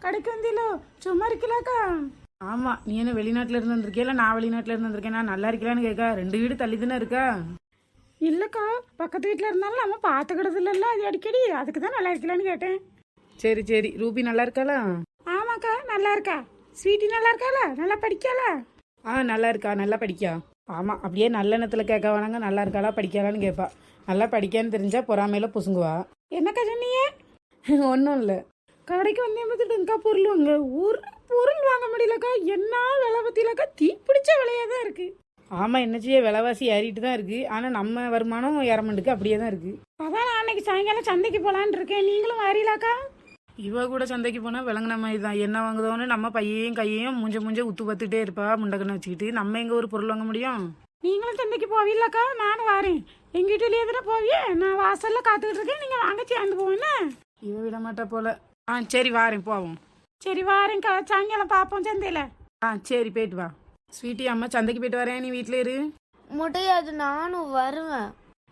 கடைக்கு வந்தீங்களோ? சும்மா இருக்கலாக்கா? ஆமா, நீ என்ன வெளிநாட்டுல இருந்து வந்திருக்கியா இல்லை நான் வெளிநாட்டுல இருந்து வந்திருக்கேன்? நான் நல்லா இருக்கலான்னு கேட்கா, 2 வீடு தள்ளி தானே இருக்கா? இல்லக்கா, பக்கத்து வீட்டில் இருந்தாலும் நம்ம பார்த்துக்கிடது இல்லைல்ல அது அடிக்கடி, அதுக்கு தான் நல்லா இருக்கலான்னு கேட்டேன். சரி சரி, ரூபி நல்லா இருக்காளா? ஆமாக்கா நல்லா இருக்கா. ஸ்வீட்டி நல்லா இருக்காளா? நல்லா படிக்காளா? நல்லா இருக்கா, நல்லா படிக்கா. ஆமாம், அப்படியே நல்லெண்ணத்தில் கேட்க வேணாங்க, நல்லா இருக்காளா படிக்காளான்னு கேட்பா. நல்லா படிக்கான்னு தெரிஞ்சா பொறாமையில புசுங்குவா. என்னக்கா சொன்னீங்க? ஒன்றும் இல்லை, கடைக்கு வந்தே பார்த்துட்டுங்கக்கா பொருள் வாங்க, ஒரு பொருள் வாங்க முடியலக்கா. என்ன விலை பற்றிலக்கா, தீப்பிடிச்ச விலையாக தான் இருக்குது. ஆமாம், என்ன செய்ய, விலைவாசி ஏறிட்டு தான் இருக்குது. ஆனால் நம்ம வருமானம் ஏறமண்டுக்கு அப்படியே தான் இருக்குது. அதான் நான் அன்னைக்கு சாயங்காலம் சந்தைக்கு போகலான்னு இருக்கேன், நீங்களும் வரீங்களாக்கா? இவ கூட சந்தைக்கு போனால் விளங்குன மாதிரி தான், என்ன வாங்குதோன்னு நம்ம பையையும் கையையும் முஞ்ச உத்து பார்த்துட்டே இருப்பா முண்டக்கண்ணை வச்சுக்கிட்டு. நம்ம எங்கே ஒரு பொருள் வாங்க முடியும்? நீங்களும் சந்தைக்கு போவீங்களாக்கா? நானும் வரேன். எங்கள் வீட்டிலேயே தானே போவியே, நான் வாசலில் காத்துக்கிட்டு இருக்கேன், நீங்கள் வாங்க சேர்ந்து போவேன்னு. இவ விட மாட்டா போல. சரி வாரேன், போவோம். சரி வாரேன்க்கா, சாயங்காலம் பார்ப்போம் சந்தையில். சரி போயிட்டு வா. ஸ்வீட்டி, அம்மா சந்தைக்கு போயிட்டு வரேன், நீ வீட்டில் இரு. முடியாது, நானும் வருவேன்.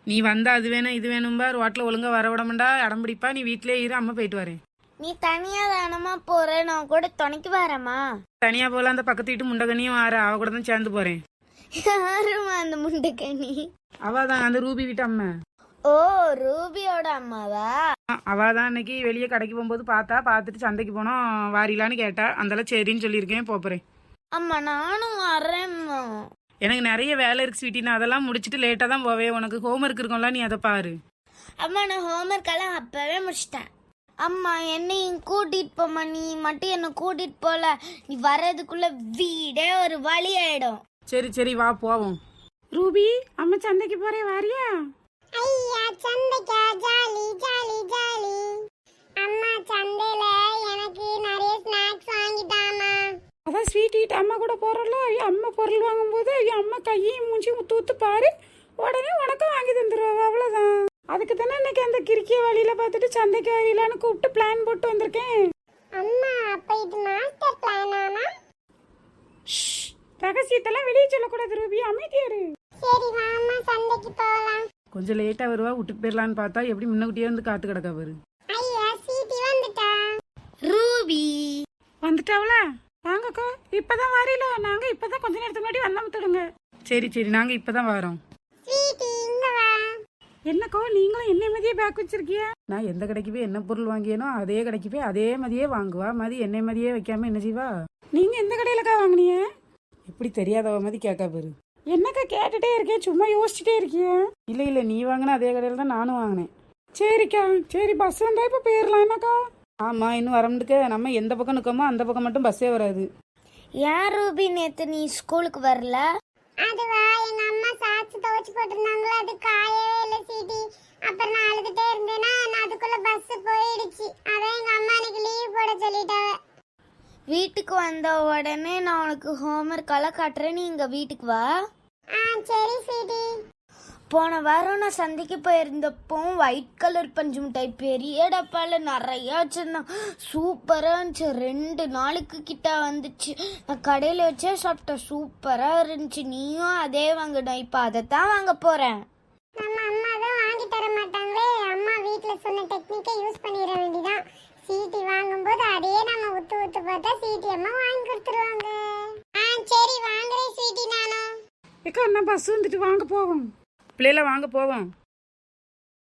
நீ வந்தா அது வேணும் இது வேணும்பா, ரோட்டில் ஒழுங்கா வர விடமாண்டா, இடம் பிடிப்பா. நீ வீட்டிலே இரு, அம்மா போயிட்டு வரேன். நீ தனியா தானமா போற, நான் கூட துணைக்கு வரேம்மா. தனியா போல, அந்த பக்கத்து வீட்டு முண்டகனியும் வார, அவ கூட தான் சேர்ந்து போறேன். யாருமா அந்த முண்டக்கனி? அவதான் அந்த ரூபி வீட்டு அம்மா. ஓ, ரூபியோட அம்மாவா? அவதான் அன்னைக்கு வெளியே கடைக்கு போகும்போது பார்த்துட்டு சந்தைக்கு போனோம் வாரிலான்னு கேட்டா, அந்தளவு சரின்னு சொல்லியிருக்கேன், போறேன். அம்மா நானும் வரேம்மா. எனக்கு நிறைய வேலை இருக்கு ஸ்வீட்டி, நான் அதெல்லாம் முடிச்சுட்டு லேட்டா தான் போவேன். உனக்கு ஹோம்ஒர்க் இருக்கும்ல, நீ அதை பாரு. அம்மா நான் ஹோம்ஒர்க் எல்லாம் அப்பவே முடிச்சிட்டேன். அம்மா என்னையும் கூட்டிட்டு போம்மா, நீ மட்டும் என்ன கூட்டிட்டு போல, நீ வர்றதுக்குள்ள வீடே ஒரு வழி ஆயிடும். சரி சரி வா போவோம். ரூபி, அம்மா சந்தைக்கு போறேன், வாரியா? ஐயா சந்தைக்கா, ஜாலி ஜாலி ஜாலி. அம்மா சந்தையில எனக்கு நிறைய ஸ்நாக்ஸ் வாங்கிட்டாமா. அதான் ஸ்வீட் ஈட் அம்மா கூட போறோம்ல, அம்மா பொருள் வாங்கும்போது அம்மா கையையும் மூஞ்சி ஊத்து பாரு, உடனே உனக்கும் வாங்கி தந்துருவா, அவ்வளவுதான். அதுக்கு தானே இன்னைக்கு அந்த கிறுக்கிய வழியில பார்த்துட்டு சந்தைக்கு வரையிலான்னு கூப்பிட்டு பிளான் போட்டு வந்திருக்கேன். அம்மா அப்ப இது மாஸ்டர் பிளானாமா? ரகசியத்தெல்லாம் வெளியே சொல்லக்கூடாது ரூபி, அமைதியாரு. சரி வாமா சந்தைக்கு போகலாம். கொஞ்சம் லேட்டா வருவா, விட்டுட்டு போயிடலான்னு பார்த்தா எப்படி முன்னகுட்டியே வந்து காத்து கிடக்கா பாரு. ஐயா சீட்டி வந்துட்டா. ரூபி வந்துட்டாவல? வாங்கக்கா, இப்பதான் வாரில, நாங்க இப்பதான் கொஞ்ச நேரத்துக்கு முன்னாடி வந்தோம் தொடுங்க. சரி சரி, நாங்க இப்பதான் வரோம். சீட்டி இங்க வா. என்னக்கோ நீங்களும் என்ன மதியே பேக் வச்சிருக்கிய? நான் எந்த கடைக்கு போய் என்ன பொருள் வாங்கியனோ அதே கடைக்கு போய் அதே மதியே வாங்குவா. மதி என்ன மதியே வைக்காம என்ன செய்வா? நீங்க எந்த கடையிலக்கா வாங்கினீங்க? எப்படி தெரியாதவ மதி கேட்கா பாரு. என்னக்கா கேட்டுட்டே இருக்கேன், சும்மா யோசிச்சுட்டே இருக்கிய? இல்ல நீ வாங்கின அதே கடையில தான் நானும் வாங்கினேன். சரிக்கா, சரி பஸ் வந்தா இப்ப போயிடலாம். என்னக்கா? ஆமா, இன்னும் வரமுடிக்க, நம்ம எந்த பக்கம் நிற்கமோ அந்த பக்கம் மட்டும் பஸ்ஸே வராது. ஏன் ரூபி நேத்து நீ ஸ்கூலுக்கு வரல? அதுவா, எங்க அம்மா சாச்சு துவைச்சு போட்டிருந்தாங்களா, அது காயவே இல்லை சீட்டி. அப்புறம் நான் அழுதுட்டே இருந்தேன்னா அதுக்குள்ள பஸ் போயிடுச்சு. அதான் எங்க அம்மா எனக்கு லீவ் போட சொல்லிட்டாவ. வீட்டுக்கு வந்த உடனே நான் உனக்கு ஹோம்ஒர்க் எல்லாம் காட்டுறேன், நீ இங்க வீட்டுக்கு வா. சரி சீட்டி. போன வாரம் நான் சந்தைக்கு போயிருந்தப்போ ஒயிட் கலர் பஞ்சு மிட்டாய் பெரிய டப்பால நிறைய வச்சிருந்தான், சூப்பரா இருந்துச்சு. 2 நாளுக்கு கிட்ட வந்துச்சு. நான் கடையில வச்சே சாப்பிட்டேன், சூப்பரா இருந்துச்சு. நீயும் அதே வாங்கிடும். இப்ப அதைத்தான் வாங்க போறேன். நம்ம அம்மா தான் வாங்கி தர மாட்டாங்களே, அம்மா வீட்டுல சொன்ன டெக்னிக்கை யூஸ் பண்ணிட வேண்டியதான். சீட்டி வாங்கும்போது அதே நம்ம உத்து பார்த்தா சீட்டி அம்மா வாங்கி கொடுத்துருவாங்க. சரி வாங்குறேன் சீட்டி நானும். ஏக்கா, நான் பஸ் வந்துட்டு வாங்க போவோம். பிள்ளைல வாங்க போவோம்.